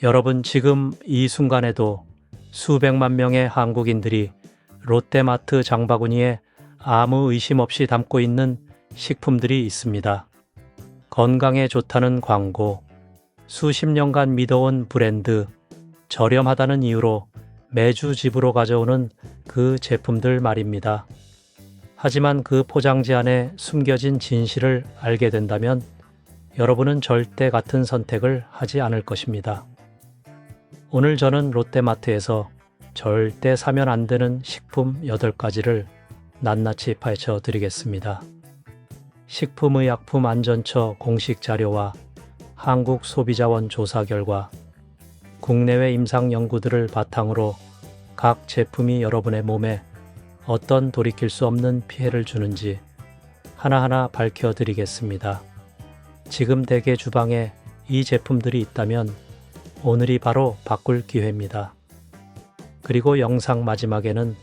여러분, 지금 이 순간에도 수백만 명의 한국인들이 롯데마트 장바구니에 아무 의심 없이 담고 있는 식품들이 있습니다. 건강에 좋다는 광고, 수십 년간 믿어온 브랜드, 저렴하다는 이유로 매주 집으로 가져오는 그 제품들 말입니다. 하지만 그 포장지 안에 숨겨진 진실을 알게 된다면 여러분은 절대 같은 선택을 하지 않을 것입니다. 오늘 저는 롯데마트에서 절대 사면 안 되는 식품 8가지를 낱낱이 파헤쳐 드리겠습니다. 식품의약품안전처 공식 자료와 한국소비자원 조사 결과, 국내외 임상 연구들을 바탕으로 각 제품이 여러분의 몸에 어떤 돌이킬 수 없는 피해를 주는지 하나하나 밝혀드리겠습니다. 지금 댁의 주방에 이 제품들이 있다면 오늘이 바로 바꿀 기회입니다. 그리고 영상 마지막에는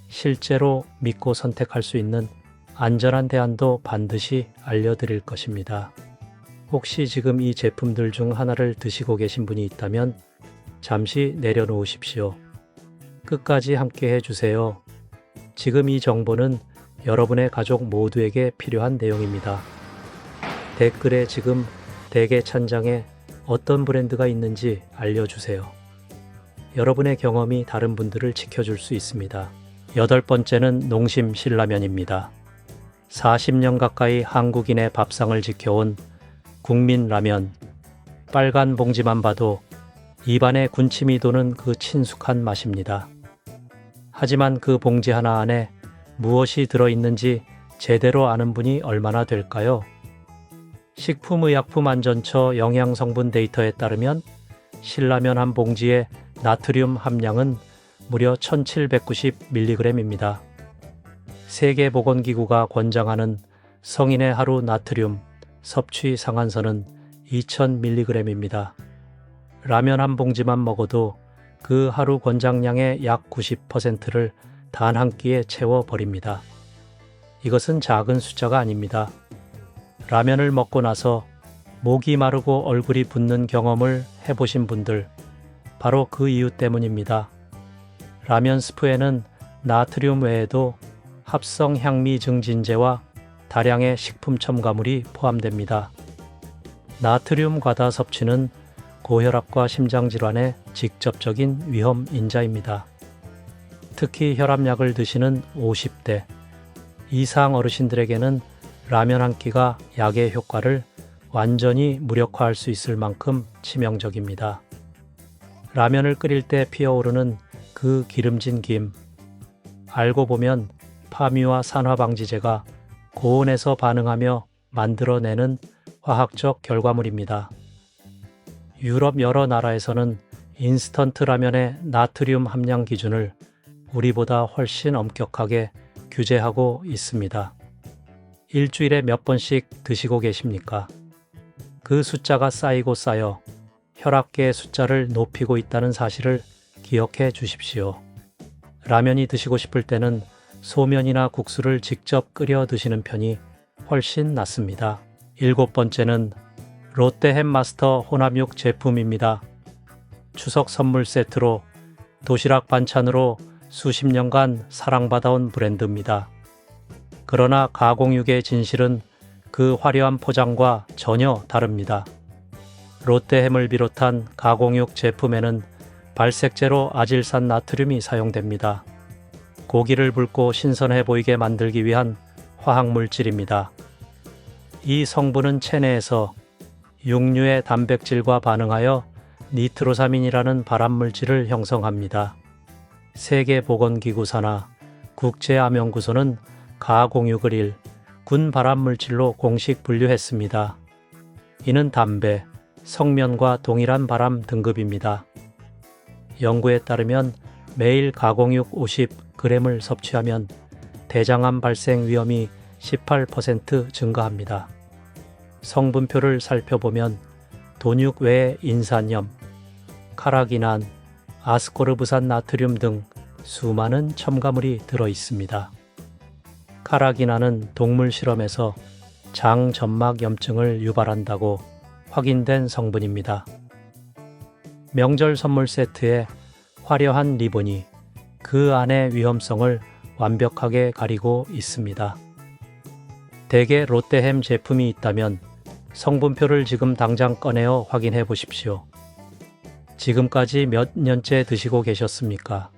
실제로 믿고 선택할 수 있는 안전한 대안도 반드시 알려드릴 것입니다. 혹시 지금 이 제품들 중 하나를 드시고 계신 분이 있다면 잠시 내려놓으십시오. 끝까지 함께 해주세요. 지금 이 정보는 여러분의 가족 모두에게 필요한 내용입니다. 댓글에 지금 댁의 찬장에 어떤 브랜드가 있는지 알려주세요. 여러분의 경험이 다른 분들을 지켜줄 수 있습니다. 8번째는 농심 신라면입니다. 40년 가까이 한국인의 밥상을 지켜온 국민라면. 빨간 봉지만 봐도 입안에 군침이 도는 그 친숙한 맛입니다. 하지만 그 봉지 하나 안에 무엇이 들어있는지 제대로 아는 분이 얼마나 될까요? 식품의약품안전처 영양성분 데이터에 따르면 신라면 한 봉지의 나트륨 함량은 무려 1790mg입니다. 세계보건기구가 권장하는 성인의 하루 나트륨 섭취 상한선은 2000mg입니다. 라면 한 봉지만 먹어도 그 하루 권장량의 약 90%를 단 한 끼에 채워버립니다. 이것은 작은 숫자가 아닙니다. 라면을 먹고 나서 목이 마르고 얼굴이 붓는 경험을 해보신 분들, 바로 그 이유 때문입니다. 라면 스프에는 나트륨 외에도 합성 향미 증진제와 다량의 식품 첨가물이 포함됩니다. 나트륨 과다 섭취는 고혈압과 심장질환의 직접적인 위험 인자입니다. 특히 혈압약을 드시는 50대 이상 어르신들에게는 라면 한 끼가 약의 효과를 완전히 무력화할 수 있을 만큼 치명적입니다. 라면을 끓일 때 피어오르는 그 기름진 김, 알고 보면 파미와 산화방지제가 고온에서 반응하며 만들어내는 화학적 결과물입니다. 유럽 여러 나라에서는 인스턴트 라면의 나트륨 함량 기준을 우리보다 훨씬 엄격하게 규제하고 있습니다. 일주일에 몇 번씩 드시고 계십니까? 그 숫자가 쌓이고 쌓여 혈압계의 숫자를 높이고 있다는 사실을 기억해 주십시오. 라면이 드시고 싶을 때는 소면이나 국수를 직접 끓여 드시는 편이 훨씬 낫습니다. 7번째는 롯데 햄마스터 혼합육 제품입니다. 추석 선물 세트로 도시락 반찬으로 수십 년간 사랑받아온 브랜드입니다. 그러나 가공육의 진실은 그 화려한 포장과 전혀 다릅니다. 롯데햄을 비롯한 가공육 제품에는 발색제로 아질산 나트륨이 사용됩니다. 고기를 붉고 신선해 보이게 만들기 위한 화학물질입니다. 이 성분은 체내에서 육류의 단백질과 반응하여 니트로사민이라는 발암물질을 형성합니다. 세계보건기구 산하 국제암연구소는 가공육을 군 발암물질로 공식 분류했습니다. 이는 담배, 성면과 동일한 발암 등급입니다. 연구에 따르면 매일 가공육 50g을 섭취하면 대장암 발생 위험이 18% 증가합니다. 성분표를 살펴보면 돈육 외에 인산염, 카라기난, 아스코르브산 나트륨 등 수많은 첨가물이 들어 있습니다. 카라기난은 동물 실험에서 장 점막 염증을 유발한다고 확인된 성분입니다. 명절 선물 세트에 화려한 리본이 그 안의 위험성을 완벽하게 가리고 있습니다. 대게 롯데햄 제품이 있다면 성분표를 지금 당장 꺼내어 확인해 보십시오. 지금까지 몇 년째 드시고 계셨습니까?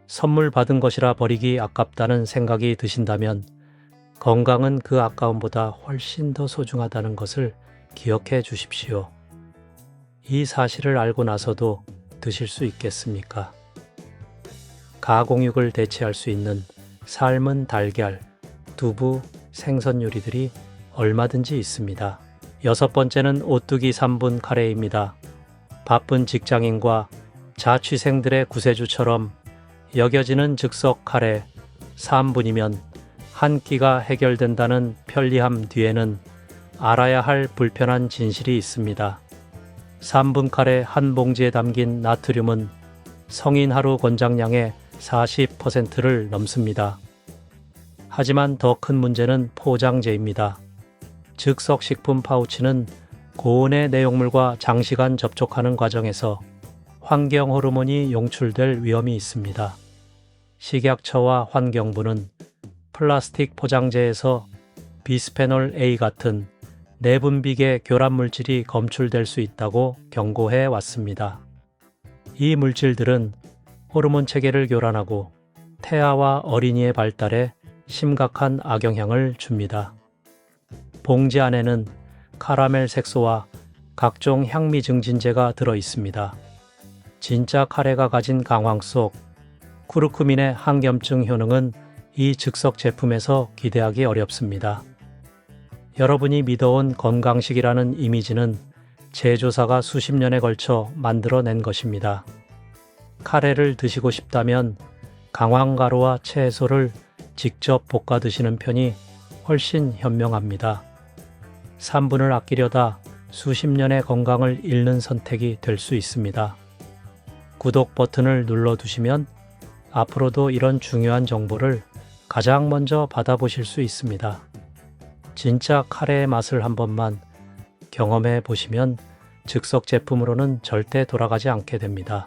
선물 받은 것이라 버리기 아깝다는 생각이 드신다면 건강은 그 아까움보다 훨씬 더 소중하다는 것을 기억해 주십시오. 이 사실을 알고 나서도 드실 수 있겠습니까? 가공육을 대체할 수 있는 삶은 달걀, 두부, 생선 요리들이 얼마든지 있습니다. 여섯 번째는 오뚜기 3분 카레입니다. 바쁜 직장인과 자취생들의 구세주처럼 여겨지는 즉석 카레 3분이면 한 끼가 해결된다는 편리함 뒤에는 알아야 할 불편한 진실이 있습니다. 3분 카레 한 봉지에 담긴 나트륨은 성인 하루 권장량의 40%를 넘습니다. 하지만 더 큰 문제는 포장재입니다. 즉석식품 파우치는 고온의 내용물과 장시간 접촉하는 과정에서 환경 호르몬이 용출될 위험이 있습니다. 식약처와 환경부는 플라스틱 포장재에서 비스페놀 A 같은 내분비계 교란 물질이 검출될 수 있다고 경고해 왔습니다. 이 물질들은 호르몬 체계를 교란하고 태아와 어린이의 발달에 심각한 악영향을 줍니다. 봉지 안에는 카라멜 색소와 각종 향미 증진제가 들어 있습니다. 진짜 카레가 가진 강황 속 쿠르쿠민의 항염증 효능은 이 즉석 제품에서 기대하기 어렵습니다. 여러분이 믿어온 건강식이라는 이미지는 제조사가 수십 년에 걸쳐 만들어낸 것입니다. 카레를 드시고 싶다면 강황가루와 채소를 직접 볶아 드시는 편이 훨씬 현명합니다. 3분을 아끼려다 수십 년의 건강을 잃는 선택이 될 수 있습니다. 구독 버튼을 눌러두시면 앞으로도 이런 중요한 정보를 가장 먼저 받아보실 수 있습니다. 진짜 카레의 맛을 한 번만 경험해 보시면 즉석 제품으로는 절대 돌아가지 않게 됩니다.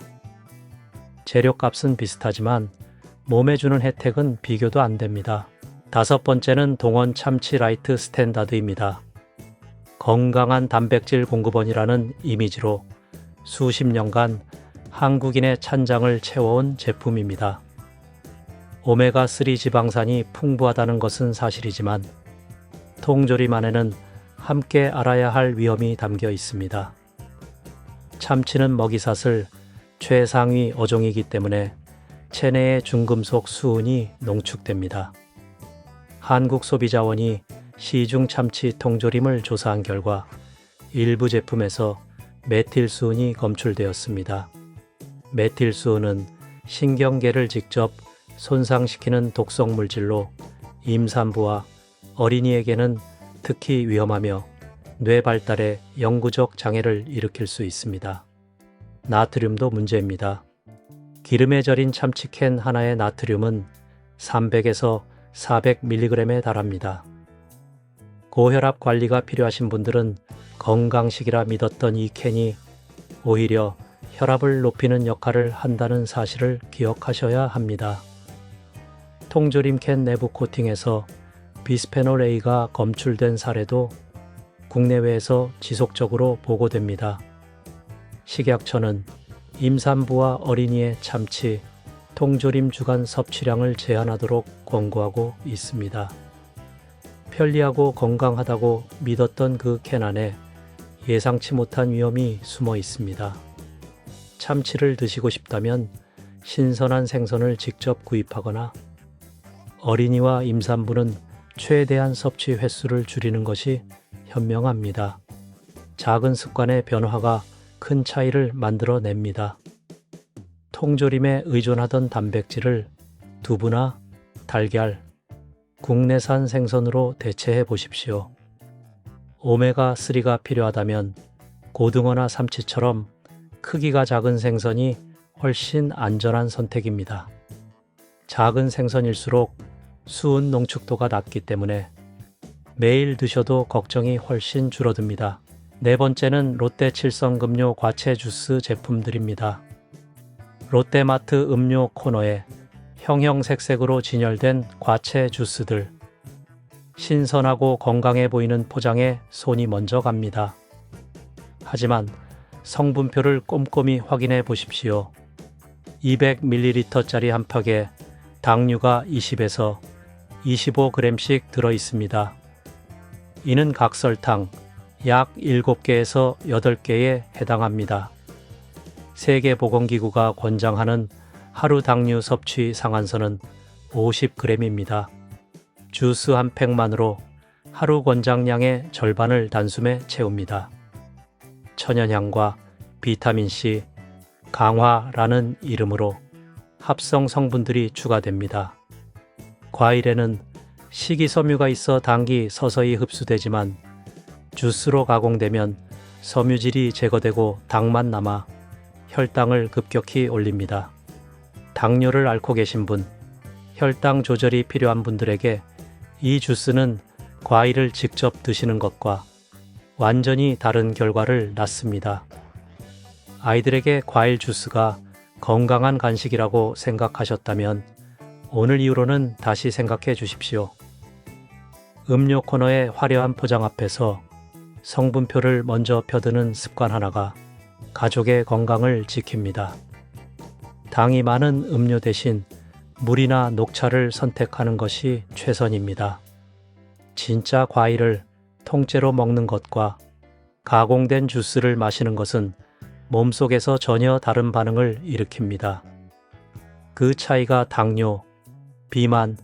재료값은 비슷하지만 몸에 주는 혜택은 비교도 안 됩니다. 다섯 번째는 동원 참치 라이트 스탠다드입니다. 건강한 단백질 공급원이라는 이미지로 수십 년간 한국인의 찬장을 채워온 제품입니다. 오메가3 지방산이 풍부하다는 것은 사실이지만 통조림 안에는 함께 알아야 할 위험이 담겨 있습니다. 참치는 먹이사슬 최상위 어종이기 때문에 체내의 중금속 수은이 농축됩니다. 한국소비자원이 시중 참치 통조림을 조사한 결과 일부 제품에서 메틸수은이 검출되었습니다. 메틸수은은 신경계를 직접 손상시키는 독성 물질로 임산부와 어린이에게는 특히 위험하며 뇌 발달에 영구적 장애를 일으킬 수 있습니다. 나트륨도 문제입니다. 기름에 절인 참치캔 하나의 나트륨은 300에서 400mg에 달합니다. 고혈압 관리가 필요하신 분들은 건강식이라 믿었던 이 캔이 오히려 혈압을 높이는 역할을 한다는 사실을 기억하셔야 합니다. 통조림 캔 내부 코팅에서 비스페놀 A가 검출된 사례도 국내외에서 지속적으로 보고됩니다. 식약처는 임산부와 어린이의 참치, 통조림 주간 섭취량을 제한하도록 권고하고 있습니다. 편리하고 건강하다고 믿었던 그 캔 안에 예상치 못한 위험이 숨어 있습니다. 참치를 드시고 싶다면 신선한 생선을 직접 구입하거나 어린이와 임산부는 최대한 섭취 횟수를 줄이는 것이 현명합니다. 작은 습관의 변화가 큰 차이를 만들어냅니다. 통조림에 의존하던 단백질을 두부나 달걀, 국내산 생선으로 대체해 보십시오. 오메가3가 필요하다면 고등어나 삼치처럼 크기가 작은 생선이 훨씬 안전한 선택입니다. 작은 생선일수록 수은 농축도가 낮기 때문에 매일 드셔도 걱정이 훨씬 줄어듭니다. 네 번째는 롯데 칠성금요 과채 주스 제품들입니다. 롯데마트 음료 코너에 형형색색으로 진열된 과채 주스들. 신선하고 건강해 보이는 포장에 손이 먼저 갑니다. 하지만 성분표를 꼼꼼히 확인해 보십시오. 200ml짜리 한 팩에 당류가 20에서 25g씩 들어 있습니다. 이는 각설탕 약 7개에서 8개에 해당합니다. 세계보건기구가 권장하는 하루 당류 섭취 상한선은 50g입니다. 주스 한 팩만으로 하루 권장량의 절반을 단숨에 채웁니다. 천연향과 비타민C, 강화라는 이름으로 합성 성분들이 추가됩니다. 과일에는 식이섬유가 있어 당이 서서히 흡수되지만 주스로 가공되면 섬유질이 제거되고 당만 남아 혈당을 급격히 올립니다. 당뇨를 앓고 계신 분, 혈당 조절이 필요한 분들에게 이 주스는 과일을 직접 드시는 것과 완전히 다른 결과를 낳습니다. 아이들에게 과일 주스가 건강한 간식이라고 생각하셨다면 오늘 이후로는 다시 생각해 주십시오. 음료 코너의 화려한 포장 앞에서 성분표를 먼저 펴드는 습관 하나가 가족의 건강을 지킵니다. 당이 많은 음료 대신 물이나 녹차를 선택하는 것이 최선입니다. 진짜 과일을 통째로 먹는 것과 가공된 주스를 마시는 것은 몸속에서 전혀 다른 반응을 일으킵니다. 그 차이가 당뇨, 비만,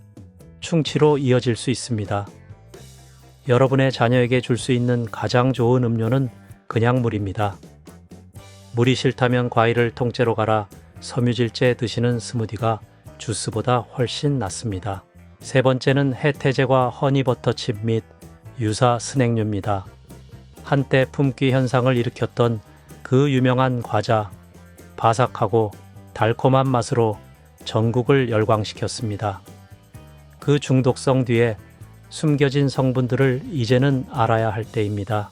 충치로 이어질 수 있습니다. 여러분의 자녀에게 줄 수 있는 가장 좋은 음료는 그냥 물입니다. 물이 싫다면 과일을 통째로 갈아 섬유질제 드시는 스무디가 주스보다 훨씬 낫습니다. 세 번째는 해태제과 허니버터칩 및 유사 스낵류입니다. 한때 품귀 현상을 일으켰던 그 유명한 과자, 바삭하고 달콤한 맛으로 전국을 열광시켰습니다. 그 중독성 뒤에 숨겨진 성분들을 이제는 알아야 할 때입니다.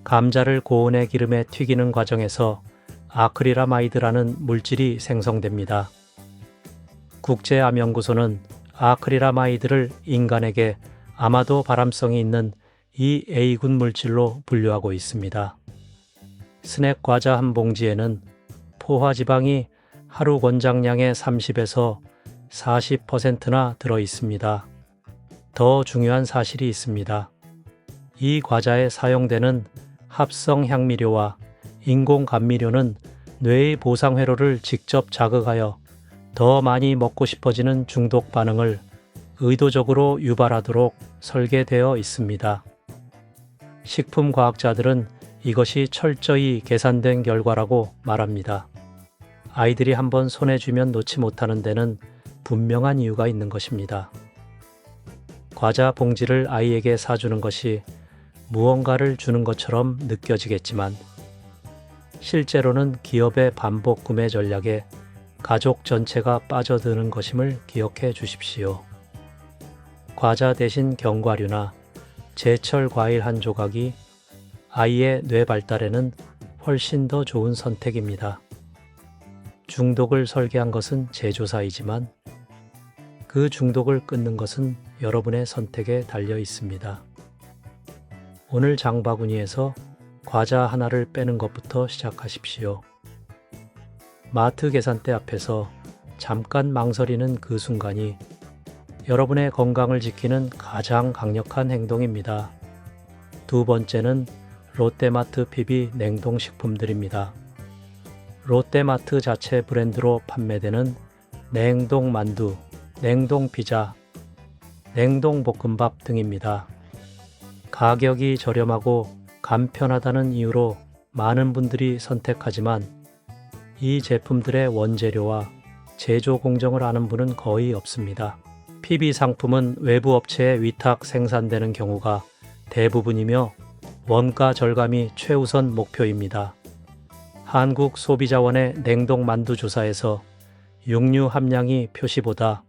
감자를 고온의 기름에 튀기는 과정에서 아크릴아마이드라는 물질이 생성됩니다. 국제암연구소는 아크릴아마이드를 인간에게 아마도 발암성이 있는 이 A군 물질로 분류하고 있습니다. 스낵 과자 한 봉지에는 포화지방이 하루 권장량의 30에서 40%나 들어 있습니다. 더 중요한 사실이 있습니다. 이 과자에 사용되는 합성 향미료와 인공 감미료는 뇌의 보상회로를 직접 자극하여 더 많이 먹고 싶어지는 중독 반응을 의도적으로 유발하도록 설계되어 있습니다. 식품과학자들은 이것이 철저히 계산된 결과라고 말합니다. 아이들이 한번 손에 쥐면 놓지 못하는 데는 분명한 이유가 있는 것입니다. 과자 봉지를 아이에게 사주는 것이 무언가를 주는 것처럼 느껴지겠지만 실제로는 기업의 반복 구매 전략에 가족 전체가 빠져드는 것임을 기억해 주십시오. 과자 대신 견과류나 제철 과일 한 조각이 아이의 뇌 발달에는 훨씬 더 좋은 선택입니다. 중독을 설계한 것은 제조사이지만 그 중독을 끊는 것은 여러분의 선택에 달려 있습니다. 오늘 장바구니에서 과자 하나를 빼는 것부터 시작하십시오. 마트 계산대 앞에서 잠깐 망설이는 그 순간이 여러분의 건강을 지키는 가장 강력한 행동입니다. 두 번째는 롯데마트 PB 냉동식품들입니다. 롯데마트 자체 브랜드로 판매되는 냉동 만두, 냉동 피자, 냉동 볶음밥 등입니다. 가격이 저렴하고 간편하다는 이유로 많은 분들이 선택하지만 이 제품들의 원재료와 제조 공정을 아는 분은 거의 없습니다. PB 상품은 외부 업체에 위탁 생산되는 경우가 대부분이며 원가 절감이 최우선 목표입니다. 한국소비자원의 냉동 만두 조사에서 육류 함량이 표시보다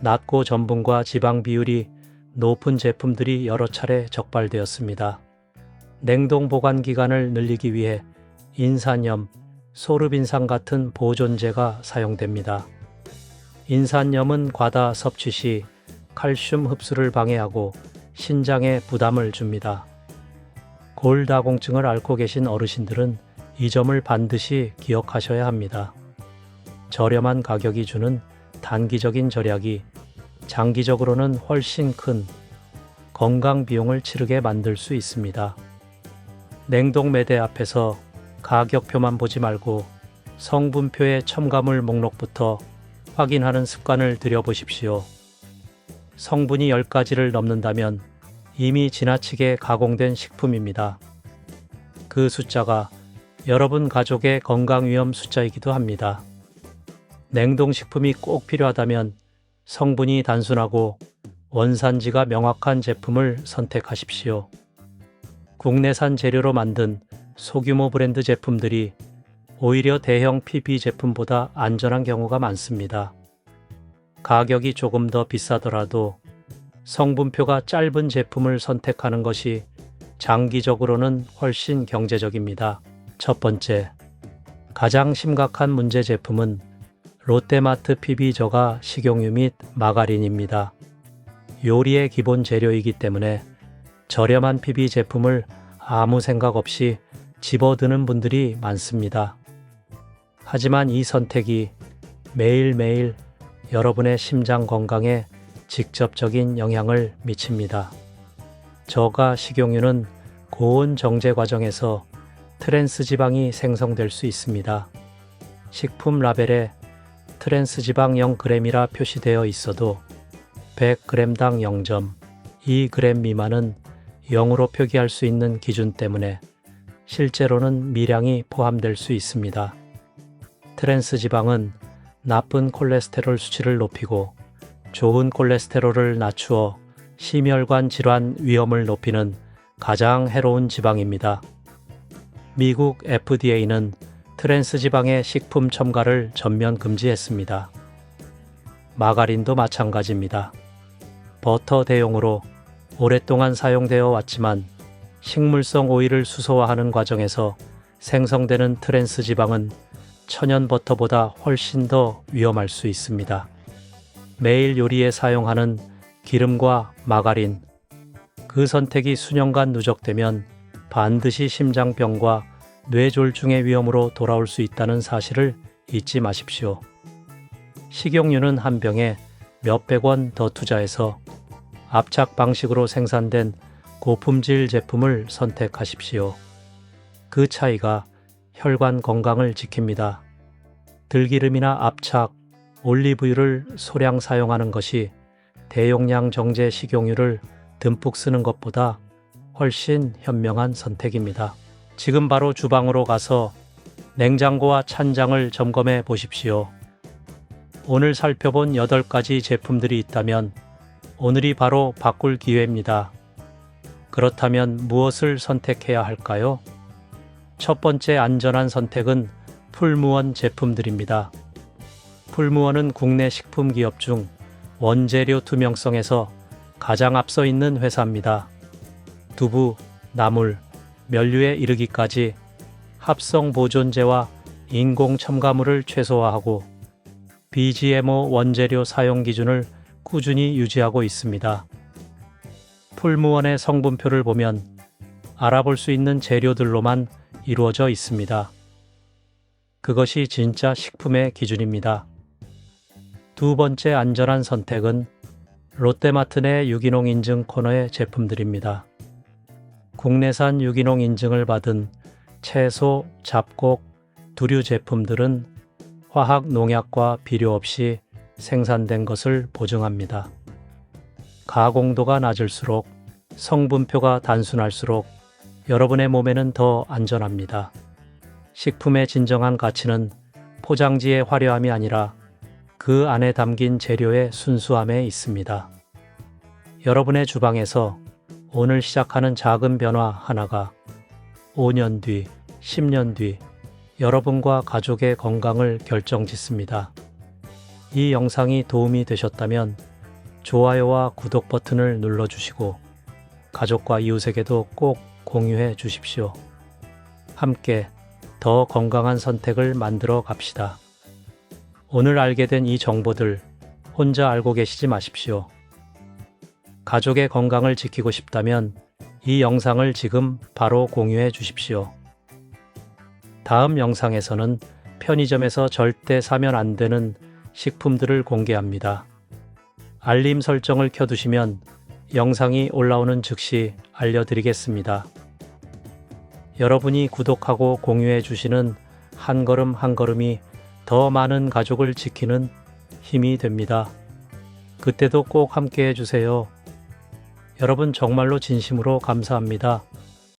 낮고 전분과 지방 비율이 높은 제품들이 여러 차례 적발되었습니다. 냉동 보관 기간을 늘리기 위해 인산염, 소르빈산 같은 보존제가 사용됩니다. 인산염은 과다 섭취 시 칼슘 흡수를 방해하고 신장에 부담을 줍니다. 골다공증을 앓고 계신 어르신들은 이 점을 반드시 기억하셔야 합니다. 저렴한 가격이 주는 단기적인 절약이 장기적으로는 훨씬 큰 건강 비용을 치르게 만들 수 있습니다. 냉동 매대 앞에서 가격표만 보지 말고 성분표의 첨가물 목록부터 확인하는 습관을 들여보십시오. 성분이 10가지를 넘는다면 이미 지나치게 가공된 식품입니다. 그 숫자가 여러분 가족의 건강 위험 숫자이기도 합니다. 냉동식품이 꼭 필요하다면 성분이 단순하고 원산지가 명확한 제품을 선택하십시오. 국내산 재료로 만든 소규모 브랜드 제품들이 오히려 대형 PB 제품보다 안전한 경우가 많습니다. 가격이 조금 더 비싸더라도 성분표가 짧은 제품을 선택하는 것이 장기적으로는 훨씬 경제적입니다. 첫 번째, 가장 심각한 문제 제품은 롯데마트 PB 저가 식용유 및 마가린입니다. 요리의 기본 재료이기 때문에 저렴한 PB 제품을 아무 생각 없이 집어드는 분들이 많습니다. 하지만 이 선택이 매일매일 여러분의 심장 건강에 직접적인 영향을 미칩니다. 저가 식용유는 고온 정제 과정에서 트랜스 지방이 생성될 수 있습니다. 식품 라벨에 트랜스 지방 0g이라 표시되어 있어도 100g당 0.2g 미만은 0으로 표기할 수 있는 기준 때문에 실제로는 미량이 포함될 수 있습니다. 트랜스 지방은 나쁜 콜레스테롤 수치를 높이고 좋은 콜레스테롤을 낮추어 심혈관 질환 위험을 높이는 가장 해로운 지방입니다. 미국 FDA는 트랜스 지방의 식품 첨가를 전면 금지했습니다. 마가린도 마찬가지입니다. 버터 대용으로 오랫동안 사용되어 왔지만 식물성 오일을 수소화하는 과정에서 생성되는 트랜스 지방은 천연 버터보다 훨씬 더 위험할 수 있습니다. 매일 요리에 사용하는 기름과 마가린, 그 선택이 수년간 누적되면 반드시 심장병과 뇌졸중의 위험으로 돌아올 수 있다는 사실을 잊지 마십시오. 식용유는 한 병에 몇백 원 더 투자해서 압착 방식으로 생산된 고품질 제품을 선택하십시오. 그 차이가 혈관 건강을 지킵니다. 들기름이나 압착, 올리브유를 소량 사용하는 것이 대용량 정제 식용유를 듬뿍 쓰는 것보다 훨씬 현명한 선택입니다. 지금 바로 주방으로 가서 냉장고와 찬장을 점검해 보십시오. 오늘 살펴본 8가지 제품들이 있다면 오늘이 바로 바꿀 기회입니다. 그렇다면 무엇을 선택해야 할까요? 첫 번째 안전한 선택은 풀무원 제품들입니다. 풀무원은 국내 식품 기업 중 원재료 투명성에서 가장 앞서 있는 회사입니다. 두부, 나물, 면류에 이르기까지 합성 보존제와 인공 첨가물을 최소화하고 BGMO 원재료 사용 기준을 꾸준히 유지하고 있습니다. 풀무원의 성분표를 보면 알아볼 수 있는 재료들로만 이루어져 있습니다. 그것이 진짜 식품의 기준입니다. 두 번째 안전한 선택은 롯데마트 내 유기농 인증 코너의 제품들입니다. 국내산 유기농 인증을 받은 채소, 잡곡, 두류 제품들은 화학 농약과 비료 없이 생산된 것을 보증합니다. 가공도가 낮을수록 성분표가 단순할수록 여러분의 몸에는 더 안전합니다. 식품의 진정한 가치는 포장지의 화려함이 아니라 그 안에 담긴 재료의 순수함에 있습니다. 여러분의 주방에서 오늘 시작하는 작은 변화 하나가 5년 뒤, 10년 뒤 여러분과 가족의 건강을 결정짓습니다. 이 영상이 도움이 되셨다면 좋아요와 구독 버튼을 눌러주시고 가족과 이웃에게도 꼭 공유해 주십시오. 함께 더 건강한 선택을 만들어 갑시다. 오늘 알게 된 이 정보들 혼자 알고 계시지 마십시오. 가족의 건강을 지키고 싶다면 이 영상을 지금 바로 공유해 주십시오. 다음 영상에서는 편의점에서 절대 사면 안 되는 식품들을 공개합니다. 알림 설정을 켜두시면 영상이 올라오는 즉시 알려드리겠습니다. 여러분이 구독하고 공유해 주시는 한 걸음 한 걸음이 더 많은 가족을 지키는 힘이 됩니다. 그때도 꼭 함께 해주세요. 여러분 정말로 진심으로 감사합니다.